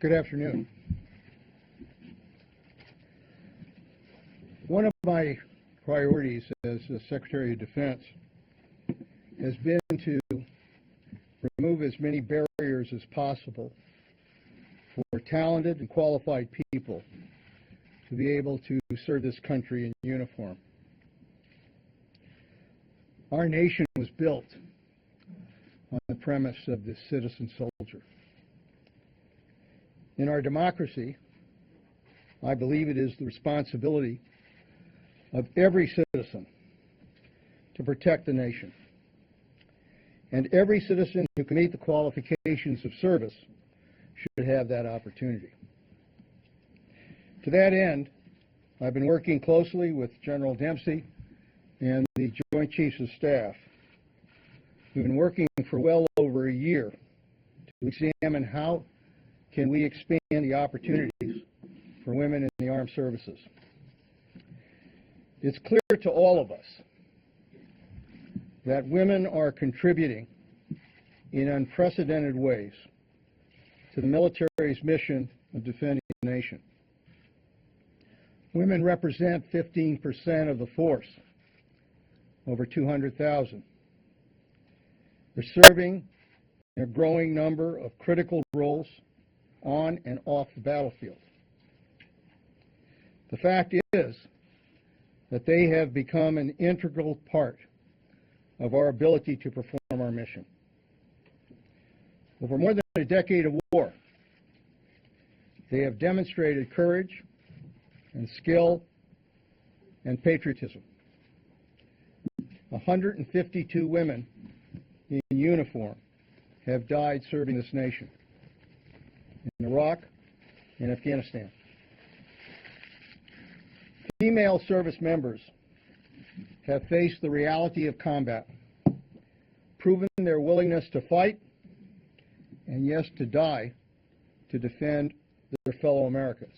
Good afternoon. One of my priorities as the Secretary of Defense has been to remove as many barriers as possible for talented and qualified people to be able to serve this country in uniform. Our nation was built on the premise of the citizen soldier. In our democracy, I believe it is the responsibility of every citizen to protect the nation. And every citizen who can meet the qualifications of service should have that opportunity. To that end, I've been working closely with General Dempsey and the Joint Chiefs of Staff. We've been working for well over a year to examine how can we expand the opportunities for women in the armed services. It's clear to all of us that women are contributing in unprecedented ways to the military's mission of defending the nation. Women represent 15% of the force, over 200,000. They're serving in a growing number of critical roles on and off the battlefield. The fact is that they have become an integral part of our ability to perform our mission. Over more than a decade of war, they have demonstrated courage and skill and patriotism. 152 women in uniform have died serving this nation in Iraq and Afghanistan. Female service members have faced the reality of combat, proven their willingness to fight, and yes, to die to defend their fellow Americans.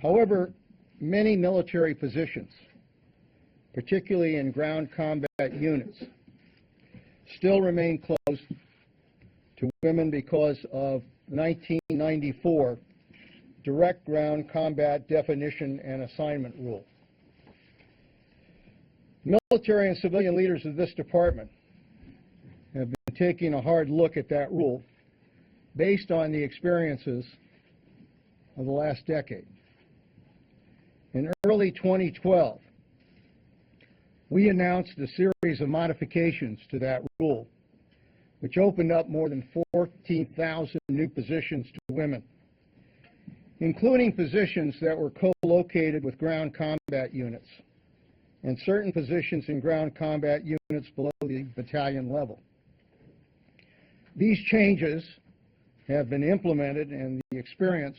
However, many military positions, particularly in ground combat units, still remain closed to women because of the 1994 Direct Ground Combat Definition and Assignment Rule. Military and civilian leaders of this department have been taking a hard look at that rule based on the experiences of the last decade. In early 2012, we announced a series of modifications to that rule, which opened up more than 14,000 new positions to women, including positions that were co-located with ground combat units and certain positions in ground combat units below the battalion level. These changes have been implemented and the experience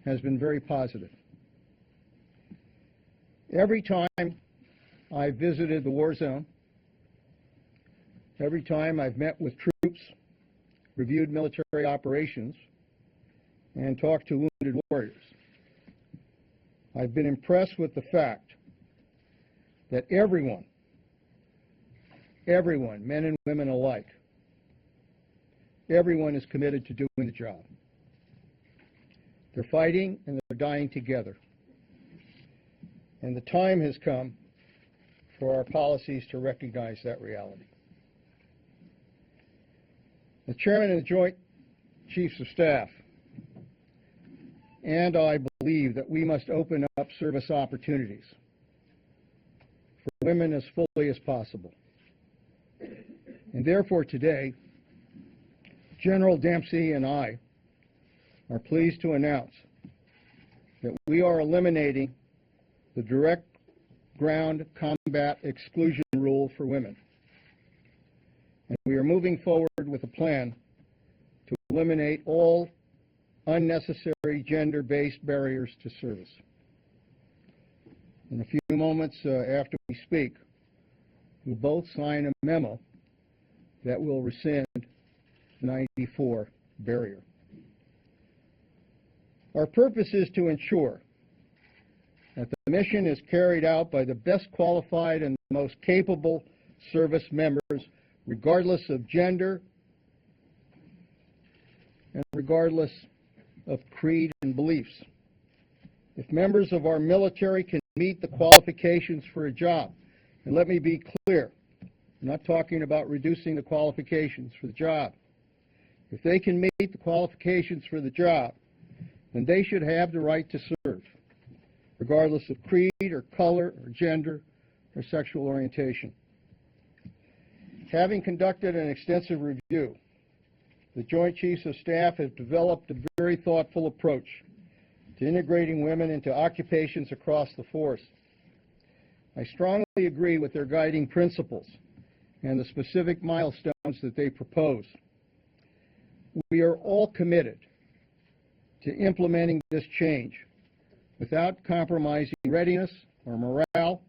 has been very positive. Every time I visited the war zone, every time I've met with troops, reviewed military operations, and talked to wounded warriors, I've been impressed with the fact that everyone, men and women alike, everyone is committed to doing the job. They're fighting and they're dying together. And the time has come for our policies to recognize that reality. The Chairman of the Joint Chiefs of Staff and I believe that we must open up service opportunities for women as fully as possible. And therefore today, General Dempsey and I are pleased to announce that we are eliminating the direct ground combat exclusion rule for women. And we are moving forward with a plan to eliminate all unnecessary gender-based barriers to service. In a few moments after we speak, we'll both sign a memo that will rescind the 94 barrier. Our purpose is to ensure that the mission is carried out by the best qualified and most capable service members, regardless of gender and regardless of creed and beliefs. If members of our military can meet the qualifications for a job, and let me be clear, I'm not talking about reducing the qualifications for the job. If they can meet the qualifications for the job, then they should have the right to serve, regardless of creed or color or gender or sexual orientation. Having conducted an extensive review, the Joint Chiefs of Staff have developed a very thoughtful approach to integrating women into occupations across the force. I strongly agree with their guiding principles and the specific milestones that they propose. We are all committed to implementing this change without compromising readiness or morale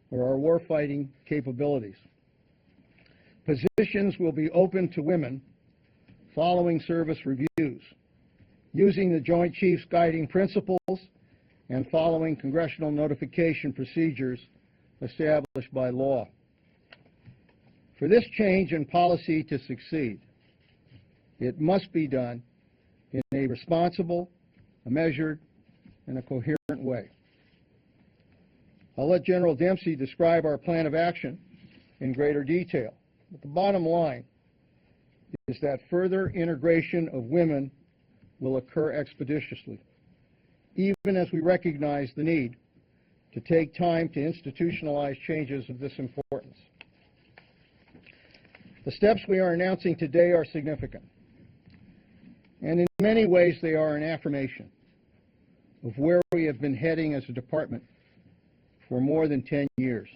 or our warfighting capabilities. Positions will be open to women following service reviews, using the Joint Chiefs guiding principles and following congressional notification procedures established by law. For this change in policy to succeed, it must be done in a responsible, a measured, and a coherent way. I'll let General Dempsey describe our plan of action in greater detail. But the bottom line is that further integration of women will occur expeditiously, even as we recognize the need to take time to institutionalize changes of this importance. The steps we are announcing today are significant, and in many ways they are an affirmation of where we have been heading as a department for more than 10 years.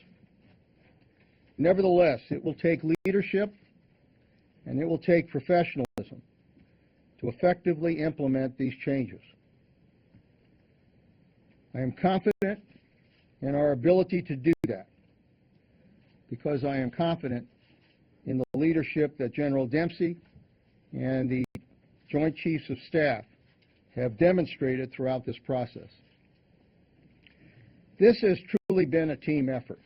Nevertheless, it will take leadership and it will take professionalism to effectively implement these changes. I am confident in our ability to do that because I am confident in the leadership that General Dempsey and the Joint Chiefs of Staff have demonstrated throughout this process. This has truly been a team effort,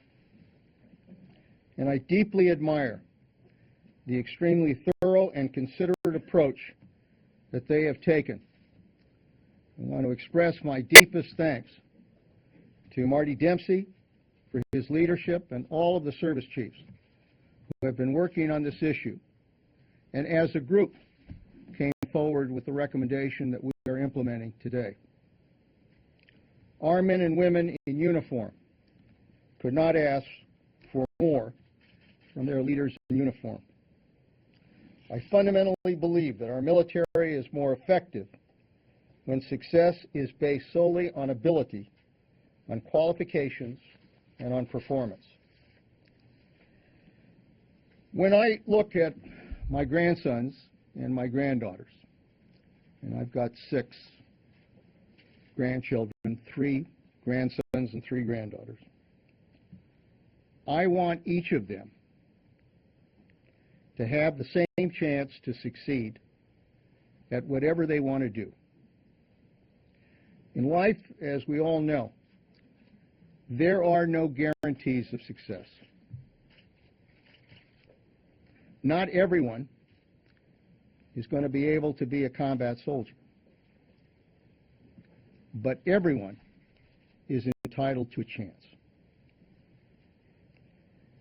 and I deeply admire the extremely thorough and considerate approach that they have taken. I want to express my deepest thanks to Marty Dempsey for his leadership and all of the service chiefs who have been working on this issue, and as a group came forward with the recommendation that we are implementing today. Our men and women in uniform could not ask for more from their leaders in uniform. I fundamentally believe that our military is more effective when success is based solely on ability, on qualifications, and on performance. When I look at my grandsons and my granddaughters, and I've got 6 grandchildren, 3 grandsons and 3 granddaughters, I want each of them to have the same chance to succeed at whatever they want to do. In life, as we all know, there are no guarantees of success. Not everyone is going to be able to be a combat soldier, but everyone is entitled to a chance.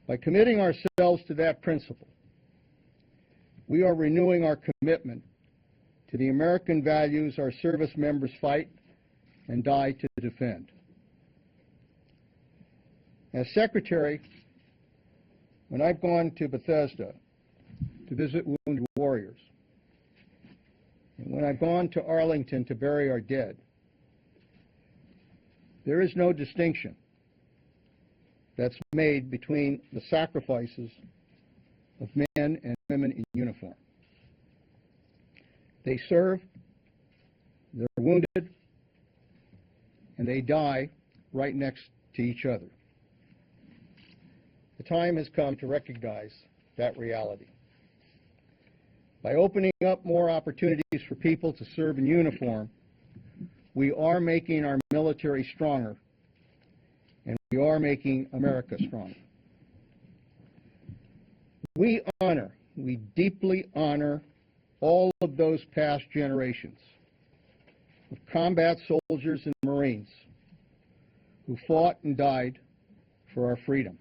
By committing ourselves to that principle, we are renewing our commitment to the American values our service members fight and die to defend. As Secretary, when I've gone to Bethesda to visit wounded warriors, and when I've gone to Arlington to bury our dead, there is no distinction that's made between the sacrifices of men and women in uniform. They serve, they're wounded, and they die right next to each other. The time has come to recognize that reality. By opening up more opportunities for people to serve in uniform, we are making our military stronger, and we are making America stronger. We deeply honor all of those past generations of combat soldiers and Marines who fought and died for our freedom.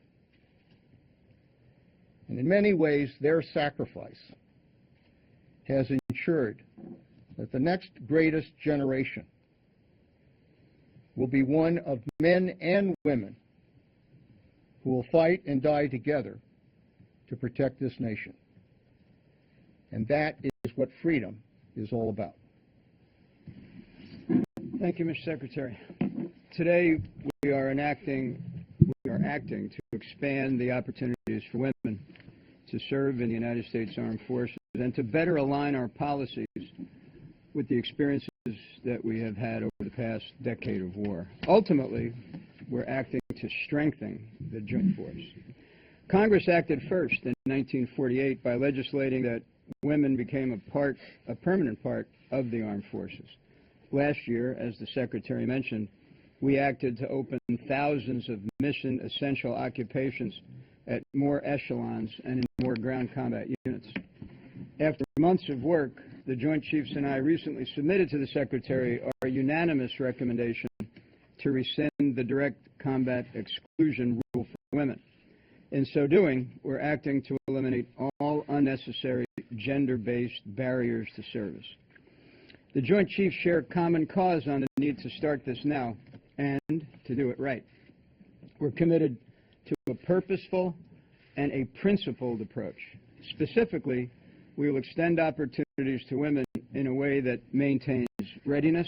And in many ways, their sacrifice has ensured that the next greatest generation will be one of men and women who will fight and die together to protect this nation. And that is what freedom is all about. Thank you, Mr. Secretary. Today, we are acting to expand the opportunities for women to serve in the United States Armed Forces and to better align our policies with the experiences that we have had over the past decade of war. Ultimately, we're acting to strengthen the joint force. Congress acted first in 1948 by legislating that women became a permanent part of the armed forces. Last year, as the Secretary mentioned, we acted to open thousands of mission-essential occupations at more echelons and in more ground combat units. After months of work, the Joint Chiefs and I recently submitted to the Secretary our unanimous recommendation to rescind the direct combat exclusion rule for women. In so doing, we're acting to eliminate all unnecessary gender-based barriers to service. The Joint Chiefs share a common cause on the need to start this now and to do it right. We're committed to a purposeful and a principled approach. Specifically, we will extend opportunities to women in a way that maintains readiness,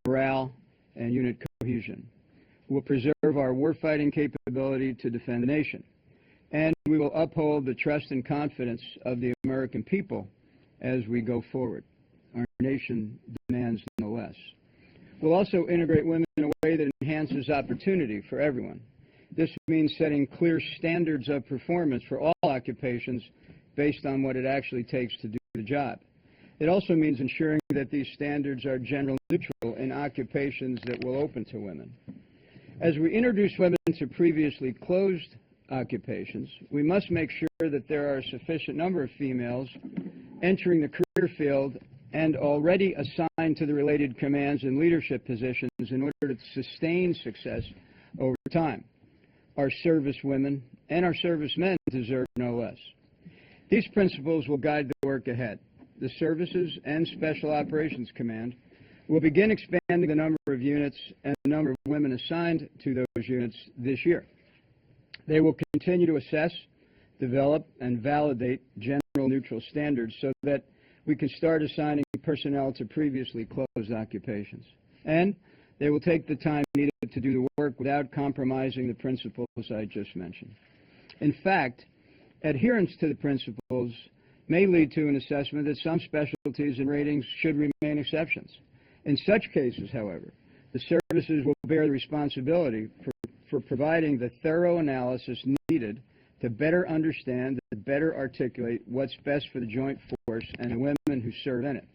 morale, and unit cohesion. We'll preserve our warfighting capability to defend the nation. And we will uphold the trust and confidence of the American people as we go forward. Our nation demands no less. We'll also integrate women in a way that enhances opportunity for everyone. This means setting clear standards of performance for all occupations based on what it actually takes to do the job. It also means ensuring that these standards are gender neutral in occupations that will open to women. As we introduce women to previously closed occupations, we must make sure that there are a sufficient number of females entering the career field and already assigned to the related commands and leadership positions in order to sustain success over time. Our service women and our servicemen deserve no less. These principles will guide the work ahead. The Services and Special Operations Command will begin expanding the number of units and the number of women assigned to those units this year. They will continue to assess, develop, and validate gender neutral standards so that we can start assigning personnel to previously closed occupations. And they will take the time needed to do the work without compromising the principles I just mentioned. In fact, adherence to the principles may lead to an assessment that some specialties and ratings should remain exceptions. In such cases, however, the services will bear the responsibility for providing the thorough analysis needed to better understand and better articulate what's best for the joint force and the women who serve in it.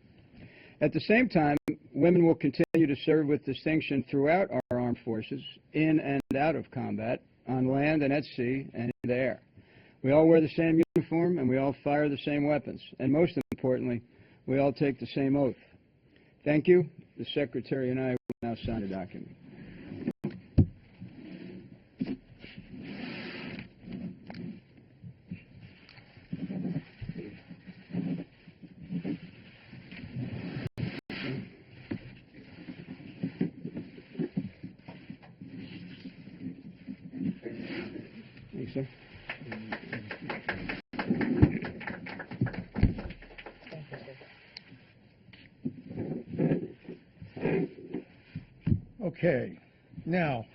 At the same time, women will continue to serve with distinction throughout our armed forces, in and out of combat, on land and at sea and in the air. We all wear the same uniform and we all fire the same weapons. And most importantly, we all take the same oath. Thank you. The Secretary and I will now sign the document. Thanks, sir. Okay, now,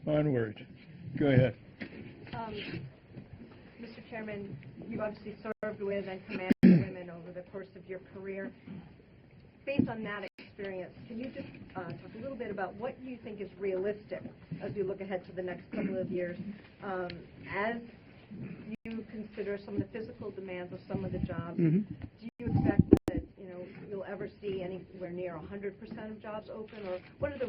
onward. Go ahead. Mr. Chairman, you've obviously served with and commanded women over the course of your career. Based on that experience, can you just talk a little bit about what you think is realistic as we look ahead to the next couple of years, as you consider some of the physical demands of some of the jobs? Mm-hmm. Do you expect that you'll ever see anywhere near 100% of jobs open, or what are the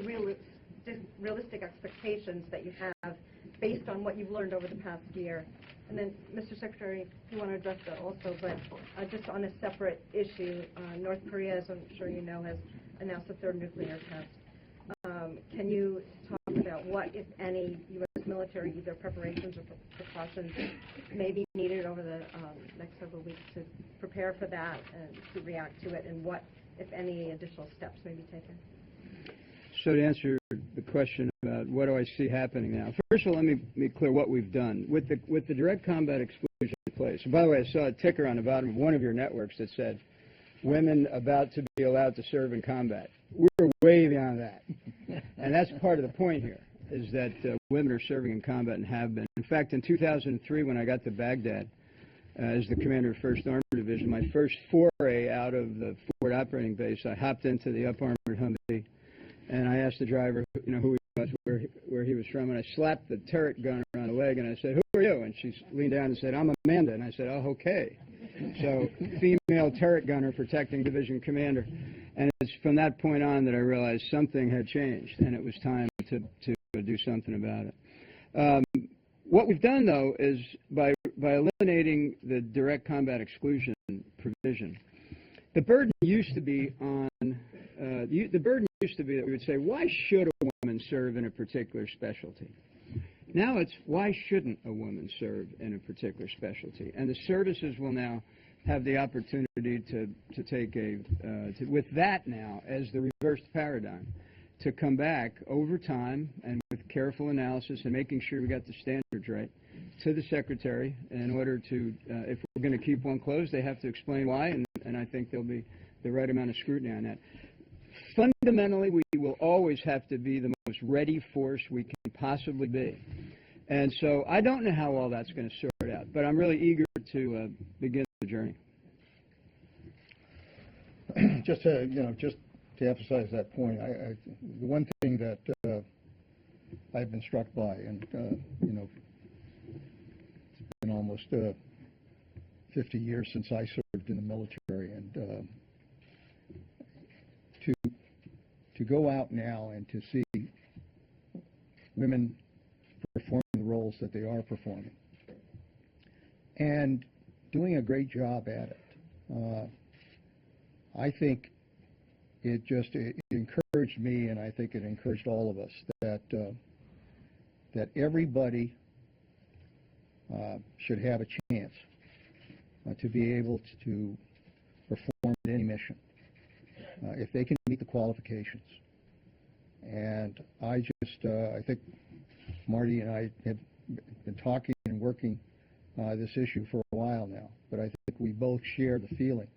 realistic expectations that you have based on what you've learned over the past year? And then, Mr. Secretary, if you want to address that also, but just on a separate issue, North Korea, as I'm sure you know, has announced a third nuclear test. Can you talk about what, if any, U.S. military, either preparations or precautions may be needed over the next several weeks to prepare for that and to react to it, and what, if any, additional steps may be taken? So to answer the question about what do I see happening now, first of all, let me be clear what we've done. With the direct combat exclusion in place, and by the way, I saw a ticker on the bottom of one of your networks that said, women about to be allowed to serve in combat. We're way beyond that. And that's part of the point here, is that women are serving in combat and have been. In fact, in 2003, when I got to Baghdad as the commander of 1st Armored Division, my first foray out of the forward operating base, I hopped into the up-armored Humvee, and I asked the driver, who he was, where he was from, and I slapped the turret gunner on the leg, and I said, "Who are you?" And she leaned down and said, "I'm Amanda." And I said, "Oh, okay." So, female turret gunner protecting division commander. And it's from that point on that I realized something had changed, and it was time to do something about it. What we've done, though, is by eliminating the direct combat exclusion provision, the burden used to be on the burden used to be that we would say, why should a woman serve in a particular specialty? Now it's, why shouldn't a woman serve in a particular specialty? And the services will now have the opportunity to take with that now as the reversed paradigm, to come back over time and with careful analysis and making sure we got the standards right to the Secretary in order to, if we're going to keep one closed, they have to explain why, and I think there'll be the right amount of scrutiny on that. Fundamentally, we will always have to be the most ready force we can possibly be. And so I don't know how all that's going to sort out, but I'm really eager to begin the journey. Just to emphasize that point, the one thing that I've been struck by, and it's been almost 50 years since I served in the military, and to go out now and to see women performing the roles that they are performing and doing a great job at it, I think it encouraged me, and I think it encouraged all of us, that everybody should have a chance to be able to perform any mission if they can meet the qualifications. And I think Marty and I have been talking and working this issue for a while now, but I think we both share the feeling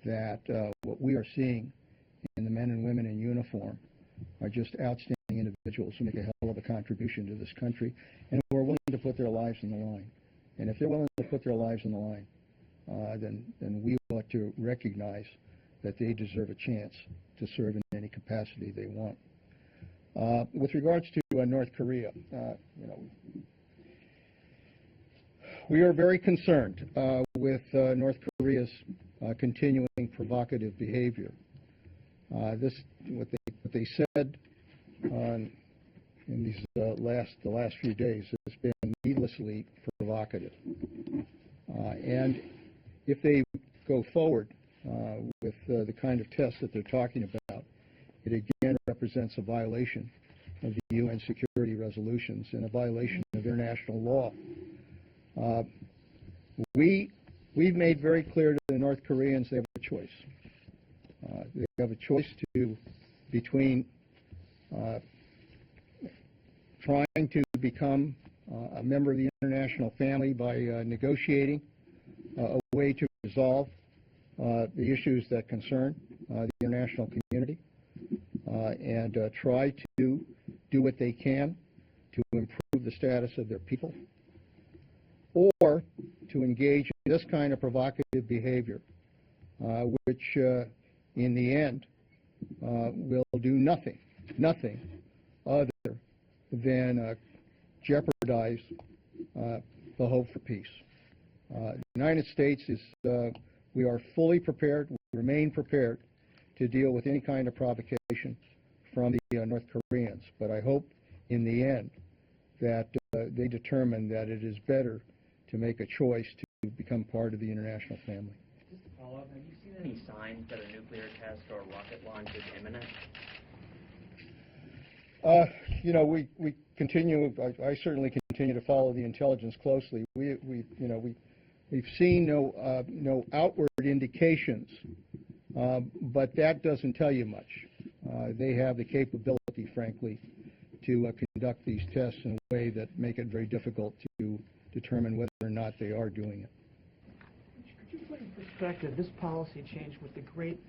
that what we are seeing in the men and women in uniform are just outstanding individuals who make a hell of a contribution to this country and who are willing to put their lives on the line. And if they're willing to put their lives on the line, then we ought to recognize that they deserve a chance to serve in any capacity they want. With regards to North Korea, we are very concerned with North Korea's continuing provocative behavior. What they said in these the last few days has been needlessly provocative. And if they go forward with the kind of tests that they're talking about, it again represents a violation of the UN security resolutions and a violation of international law. We've made very clear to the North Koreans they have a choice. They have a choice between trying to become a member of the international family by negotiating a way to resolve the issues that concern the international community and try to do what they can to improve the status of their people, or to engage in this kind of provocative behavior, which in the end will do nothing other than jeopardize the hope for peace. The United States we are fully prepared, we remain prepared to deal with any kind of provocation from the North Koreans. But I hope in the end that they determine that it is better to make a choice to become part of the international family. Just to follow up, have you seen any signs that a nuclear test or a rocket launch is imminent? You know, we continue. I certainly continue to follow the intelligence closely. We've seen no outward indications, but that doesn't tell you much. They have the capability, frankly, to conduct these tests in a way that make it very difficult to determine whether or not they are doing it. Could you put in perspective this policy change with the great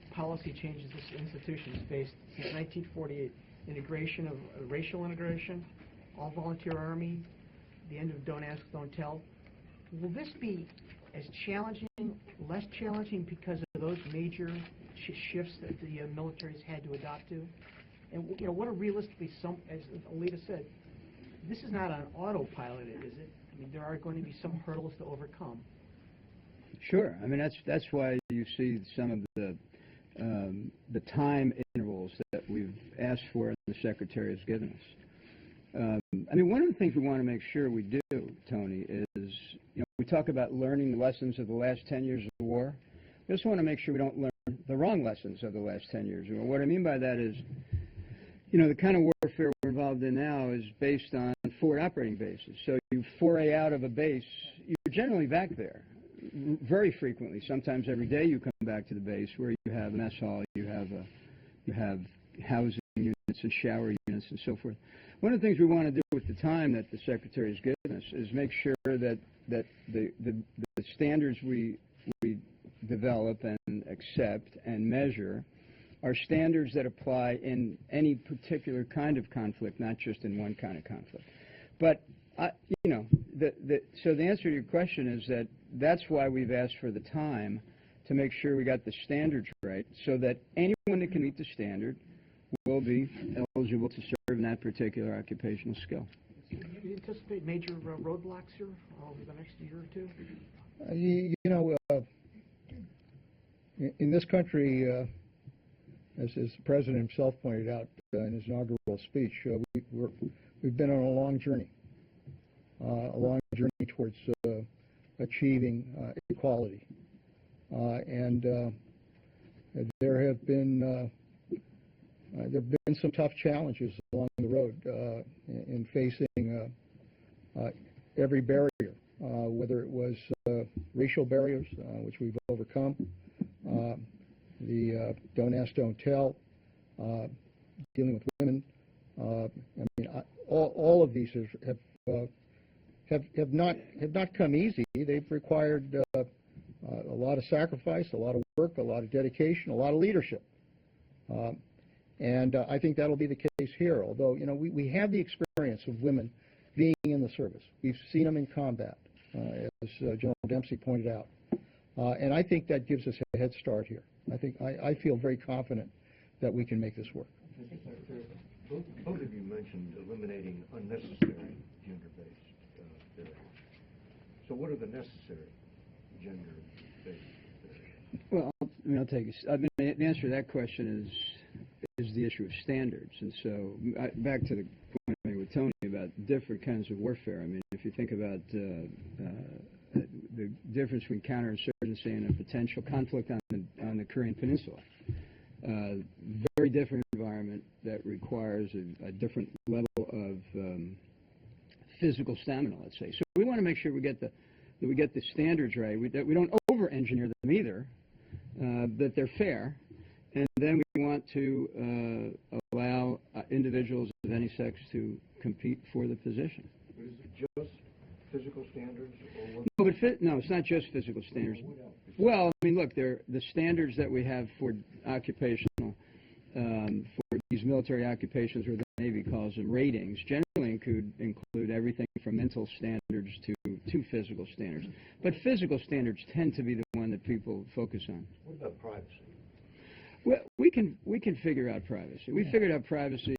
policy changes this institution has faced since 1948? Integration of racial integration, all-volunteer Army, the end of Don't Ask, Don't Tell. Will this be as challenging, less challenging because of those major shifts that the military's had to adopt to? And you know, what are realistically as Alita said, this is not on autopilot, is it? I mean, there are going to be some hurdles to overcome. Sure. I mean, that's why you see some of the time intervals that we've asked for and the Secretary has given us. I mean, one of the things we want to make sure we do, Tony, is, you know, we talk about learning the lessons of the last 10 years of the war. We just want to make sure we don't learn the wrong lessons of the last 10 years. What I mean by that is, you know, the kind of warfare we're involved in now is based on forward operating bases. So you foray out of a base, you're generally back there. Very frequently, sometimes every day, you come back to the base where you have a mess hall, you have housing units and shower units and so forth. One of the things we want to do with the time that the Secretary has given us is make sure that the standards we develop and accept and measure are standards that apply in any particular kind of conflict, not just in one kind of conflict. But you know, so the answer to your question is that's why we've asked for the time to make sure we got the standards right, so that anyone that can meet the standard will be eligible to serve in that particular occupational skill. Do you anticipate major roadblocks here over the next year or two? You know, in this country, as the President himself pointed out in his inaugural speech, we've been on a long journey towards achieving equality. And there have been some tough challenges along the road in facing every barrier, whether it was racial barriers, which we've overcome, the Don't Ask, Don't Tell, dealing with women. I mean, all of these have not come easy. They've required a lot of sacrifice, a lot of work, a lot of dedication, a lot of leadership. And I think that'll be the case here, although, you know, we have the experience of women being in the service. We've seen them in combat, as General Dempsey pointed out. And I think that gives us a head start here. I feel very confident that we can make this work. Both of you mentioned eliminating unnecessary gender-based barriers. So what are the necessary gender-based barriers? Well, I'll take it. I mean, the answer to that question is the issue of standards. And so back to the point I made with Tony about different kinds of warfare. I mean, if you think about the difference between counterinsurgency and a potential conflict on the Korean Peninsula, very different environment that requires a different level of physical stamina, let's say. So we want to make sure we get the standards right, that we don't over-engineer them either, that they're fair, and then we want to allow individuals of any sex to compete for the position. Is it just physical standards? Or what? No, it's not just physical standards. Well, I mean, look, the standards that we have for occupational, for these military occupations, or the Navy calls them ratings, generally include everything from mental standards to physical standards. But physical standards tend to be the one that people focus on. What about privacy? Well, we can figure out privacy. We figured out privacy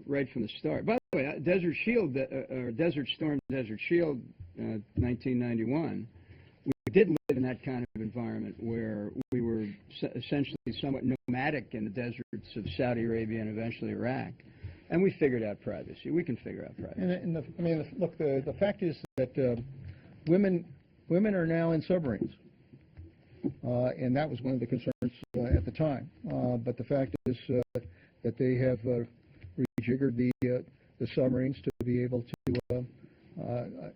right from the start. By the way, Desert Shield, or Desert Storm, Desert Shield, 1991. We did live in that kind of environment where we were essentially somewhat nomadic in the deserts of Saudi Arabia and eventually Iraq. And we figured out privacy. We can figure out privacy. Look, the fact is that women are now in submarines, and that was one of the concerns at the time. But the fact is that they have rejiggered the submarines to be able to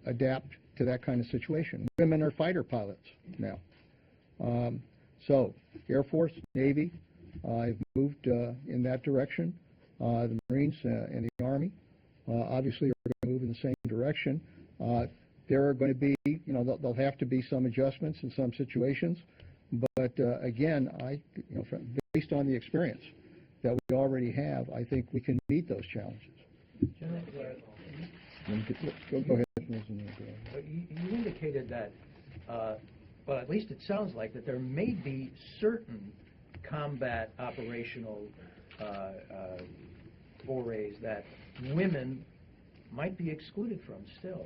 adapt to that kind of situation. Women are fighter pilots now. So, Air Force, Navy, have moved in that direction. The Marines and the Army obviously are going to move in the same direction. There are going to be, there'll have to be some adjustments in some situations. But again, based on the experience that we already have, I think we can meet those challenges. Go ahead. You indicated that, well, at least it sounds like that there may be certain combat operational forays that women might be excluded from still.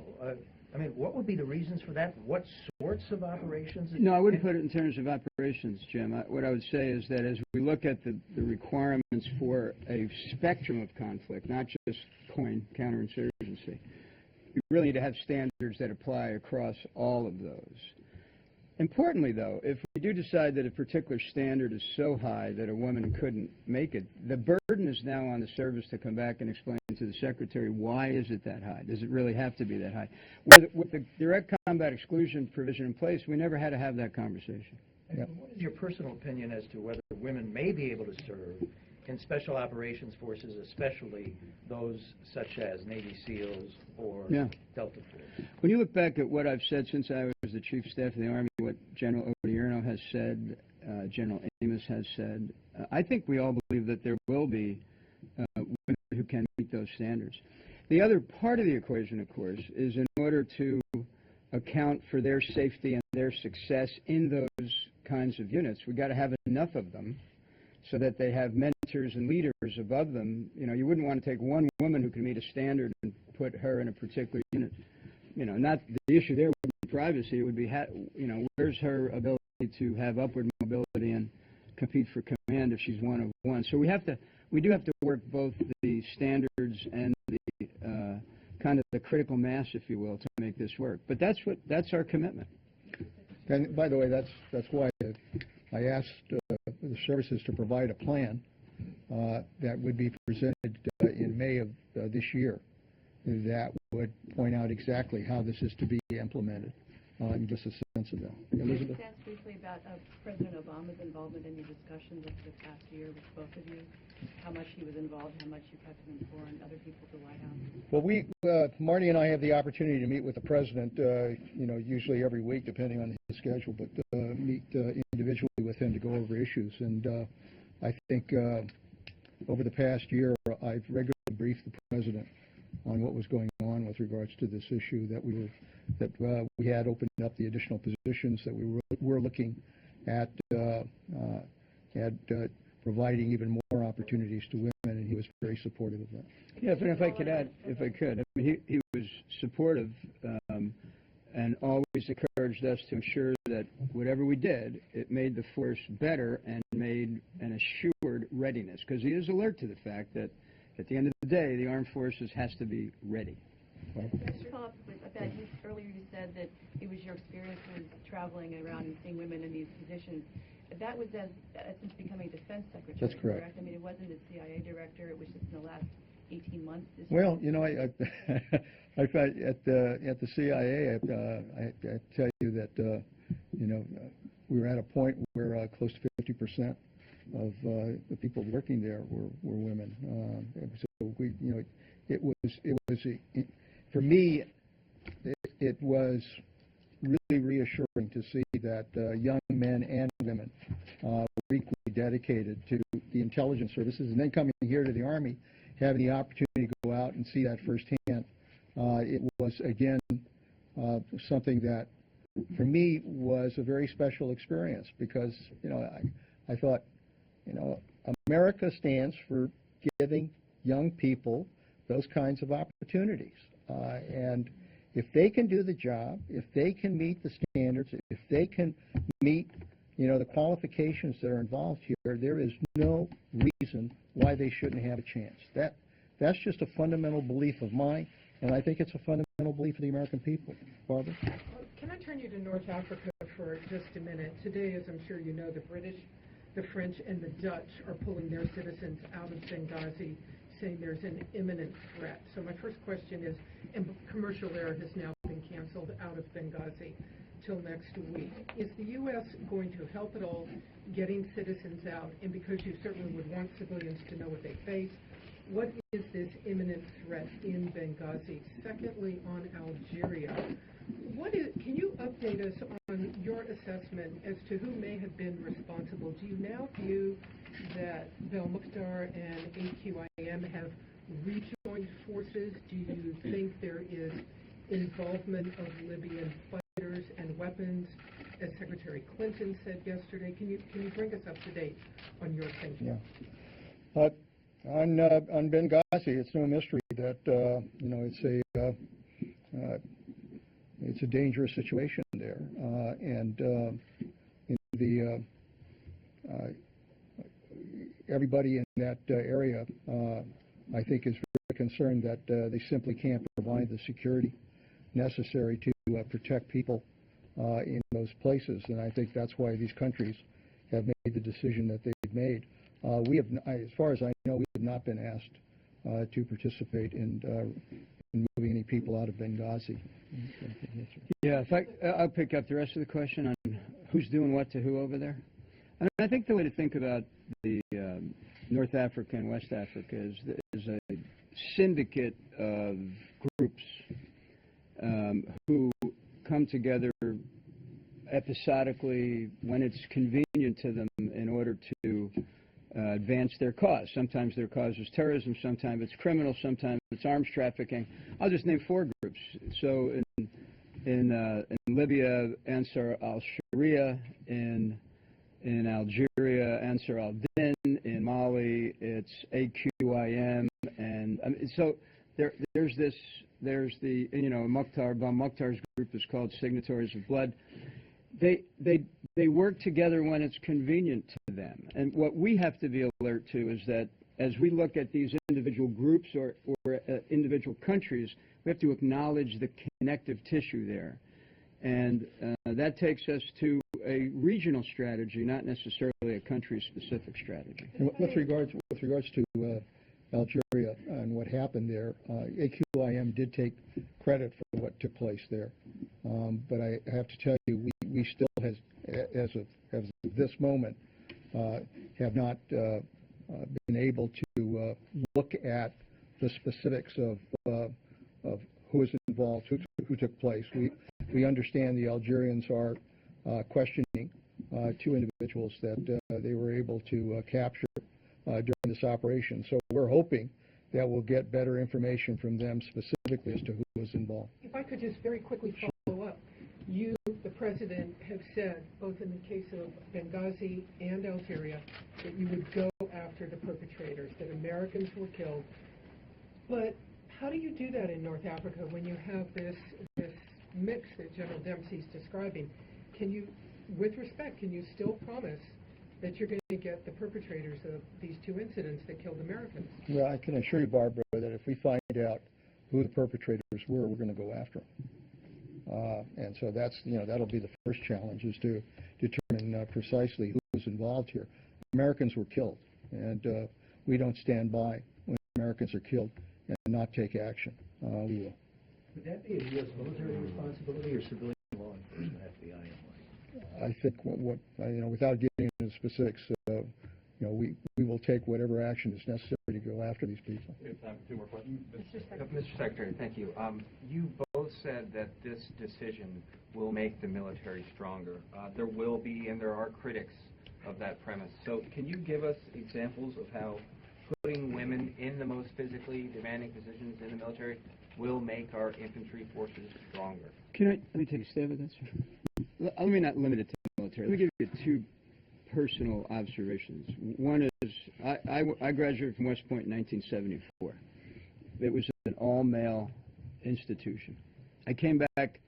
I mean, what would be the reasons for that? What sorts of operations? No, I wouldn't put it in terms of operations, Jim. What I would say is that as we look at the requirements for a spectrum of conflict, not just counterinsurgency, we really need to have standards that apply across all of those. Importantly, though, if we do decide that a particular standard is so high that a woman couldn't make it, the burden is now on the service to come back and explain to the Secretary, why is it that high? Does it really have to be that high? With the direct combat exclusion provision in place, we never had to have that conversation. Yeah. What is your personal opinion as to whether women may be able to serve in special operations forces, especially those such as Navy SEALs or Delta Force? When you look back at what I've said since I was the Chief of Staff of the Army, what General Odierno has said, General Amos has said, I think we all believe that there will be women who can meet those standards. The other part of the equation, of course, is in order to account for their safety and their success in those kinds of units, we've got to have enough of them so that they have mentors and leaders above them. You wouldn't want to take one woman who can meet a standard and put her in a particular unit. Not the issue there would be privacy. It would be, where's her ability to have upward mobility and compete for command if she's one of one. So we do have to work both the standards and the kind of the critical mass, if you will, to make this work. But that's our commitment. And by the way, that's why I asked the services to provide a plan that would be presented in May of this year that would point out exactly how this is to be implemented and give us a sense of that. Elizabeth? Can I ask briefly about President Obama's involvement in your discussions over the past year with both of you? How much he was involved, how much you prepped him for, and other people at the White House? Well, Marty and I have the opportunity to meet with the President, usually every week, depending on his schedule, but meet individually with him to go over issues. And I think over the past year, I've regularly briefed the President on what was going on with regards to this issue, that we had opened up the additional positions, that we were looking at providing even more opportunities to women, and he was very supportive of that. Yeah, but if I could add, I mean, he was supportive and always encouraged us to ensure that whatever we did, it made the force better and made an assured readiness, because he is alert to the fact that at the end of the day, the armed forces has to be ready. Mr. Phillips, earlier you said that it was your experience with traveling around and seeing women in these positions. That was since becoming defense secretary. That's correct. I mean, it wasn't a CIA director. It was just in the last 18 months. Well, I find at the CIA, I tell you that we were at a point where close to 50% of the people working there were women. So we, it was for me, it was really reassuring to see that young men and women were equally dedicated to the intelligence services, and then coming here to the Army, having the opportunity to go out and see that firsthand. It was, again, something that, for me, was a very special experience, because, I thought, America stands for giving young people those kinds of opportunities. And if they can do the job, if they can meet the standards, if they can meet the qualifications that are involved here, there is no reason why they shouldn't have a chance. That's just a fundamental belief of mine, and I think it's a fundamental belief of the American people. Barbara? Can I turn you to North Africa for just a minute? Today, as I'm sure you know, the British, the French, and the Dutch are pulling their citizens out of Benghazi, saying there's an imminent threat. So my first question is, and commercial air has now been canceled out of Benghazi till next week. Is the U.S. going to help at all getting citizens out? And because you certainly would want civilians to know what they face, what is this imminent threat in Benghazi? Secondly, on Algeria, can you update us on your assessment as to who may have been responsible? Do you now view that Belmokhtar and AQIM have rejoined forces? Do you think there is involvement of Libyan fighters and weapons, as Secretary Clinton said yesterday? Can you bring us up to date on your thinking? Yeah. On Benghazi, it's no mystery that it's a dangerous situation there, everybody in that area, I think, is very concerned that they simply can't provide the security necessary to protect people in those places, and I think that's why these countries have made the decision that they've made. As far as I know, we have not been asked to participate in moving any people out of Benghazi. Yeah, I'll pick up the rest of the question on who's doing what to who over there. I mean, I think the way to think about the North Africa and West Africa is a syndicate of groups who come together episodically when it's convenient to them in order to advance their cause. Sometimes their cause is terrorism, sometimes it's criminal, sometimes it's arms trafficking. I'll just name 4 groups. So in Libya, Ansar al-Sharia, in Algeria, Ansar al-Din, in Mali, it's AQIM, and so there's the Mukhtar's group is called Signatories of Blood. They work together when it's convenient to them. And what we have to be alert to is that as we look at these individual groups or individual countries, we have to acknowledge the connective tissue there. And that takes us to a regional strategy, not necessarily a country-specific strategy. And with regards to Algeria and what happened there, AQIM did take credit for what took place there. But I have to tell you, we still, as of this moment, have not been able to look at the specifics of who is involved, who took place. We understand the Algerians are questioning 2 individuals that they were able to capture during this operation. So we're hoping that we'll get better information from them specifically as to who was involved. If I could just very quickly follow up. You, the President, have said, both in the case of Benghazi and Algeria, that you would go after the perpetrators, that Americans were killed. But how do you do that in North Africa when you have this mix that General Dempsey's describing? With respect, can you still promise that you're going to get the perpetrators of these 2 incidents that killed Americans? Well, I can assure you, Barbara, that if we find out who the perpetrators were, we're going to go after them. And so that'll be the first challenge, is to determine precisely who was involved here. Americans were killed, and we don't stand by when Americans are killed and not take action. We will. Would that be a U.S. military responsibility or civilian law enforcement, FBI? I think without getting into specifics, we will take whatever action is necessary to go after these people. We have time for 2 more questions. Mr. Secretary, thank you. You both said that this decision will make the military stronger. There will be, and there are critics of that premise. So can you give us examples of how putting women in the most physically demanding positions in the military will make our infantry forces stronger? Let me take a stab at that, sir. Let me not limit it to the military. Let me give you 2 personal observations. One is, I graduated from West Point in 1974. It was an all-male institution. I came back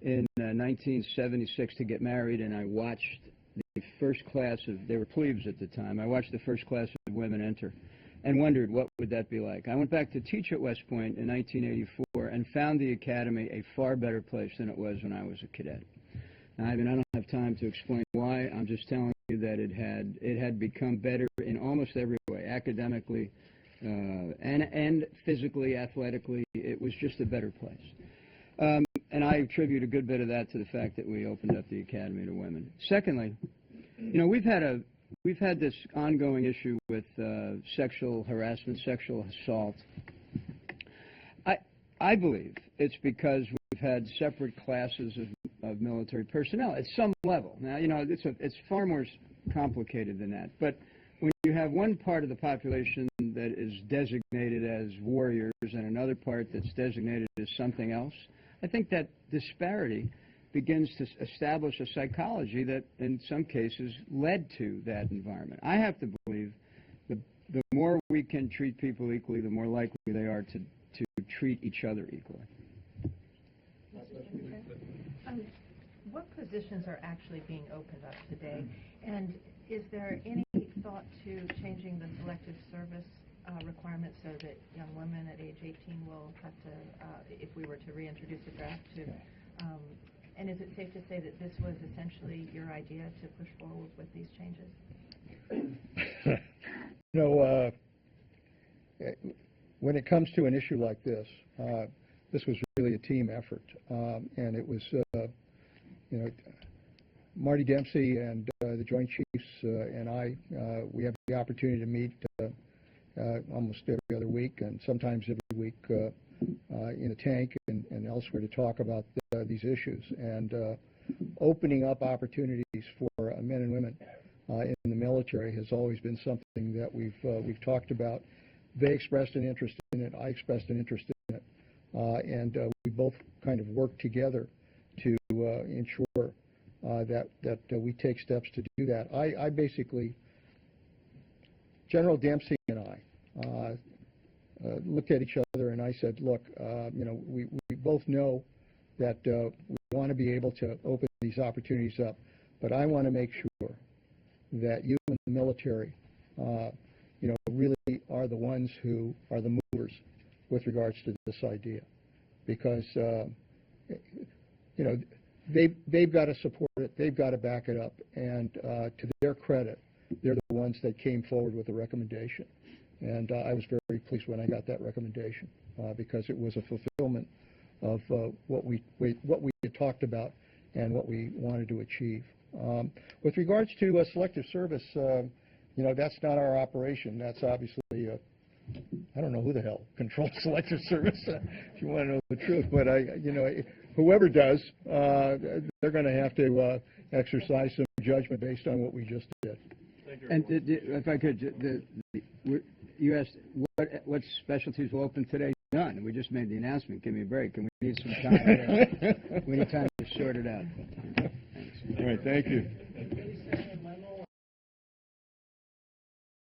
in 1976 to get married, and I watched the first class of, they were plebes at the time, I watched the first class of women enter and wondered what would that be like. I went back to teach at West Point in 1984 and found the academy a far better place than it was when I was a cadet. Now, I don't have time to explain why. I'm just telling you that it had become better in almost every way, academically and physically, athletically. It was just a better place. And I attribute a good bit of that to the fact that we opened up the academy to women. Secondly, we've had this ongoing issue with sexual harassment, sexual assault. I believe it's because we've had separate classes of military personnel at some level. Now, it's far more complicated than that. But when you have one part of the population that is designated as warriors and another part that's designated as something else, I think that disparity begins to establish a psychology that, in some cases, led to that environment. I have to believe the more we can treat people equally, the more likely they are to treat each other equally. What positions are actually being opened up today? And is there any thought to changing the selective service requirements so that young women at age 18 will have to, if we were to reintroduce a draft to, and is it safe to say that this was essentially your idea to push forward with these changes? When it comes to an issue like this, this was really a team effort, and it was, Marty Dempsey and the Joint Chiefs and I, we have the opportunity to meet almost every other week and sometimes every week in a tank and elsewhere to talk about these issues. And opening up opportunities for men and women in the military has always been something that we've talked about. They expressed an interest in it. I expressed an interest in it. And we both kind of worked together to ensure that we take steps to do that. I basically, General Dempsey and I looked at each other and I said, look, we both know that we want to be able to open these opportunities up, but I want to make sure that you in the military really are the ones who are the movers with regards to this idea, because they've got to support it, they've got to back it up, and to their credit, they're the ones that came forward with the recommendation. And I was very pleased when I got that recommendation because it was a fulfillment of what we had talked about and what we wanted to achieve. With regards to selective service, that's not our operation. That's obviously, I don't know who the hell controls selective service, if you want to know the truth. But whoever does, they're going to have to exercise some judgment based on what we just did. And if I could, you asked what specialties will open today? None. We just made the announcement. Give me a break, and we need some time. We need time to sort it out. Thanks. All right. Thank you.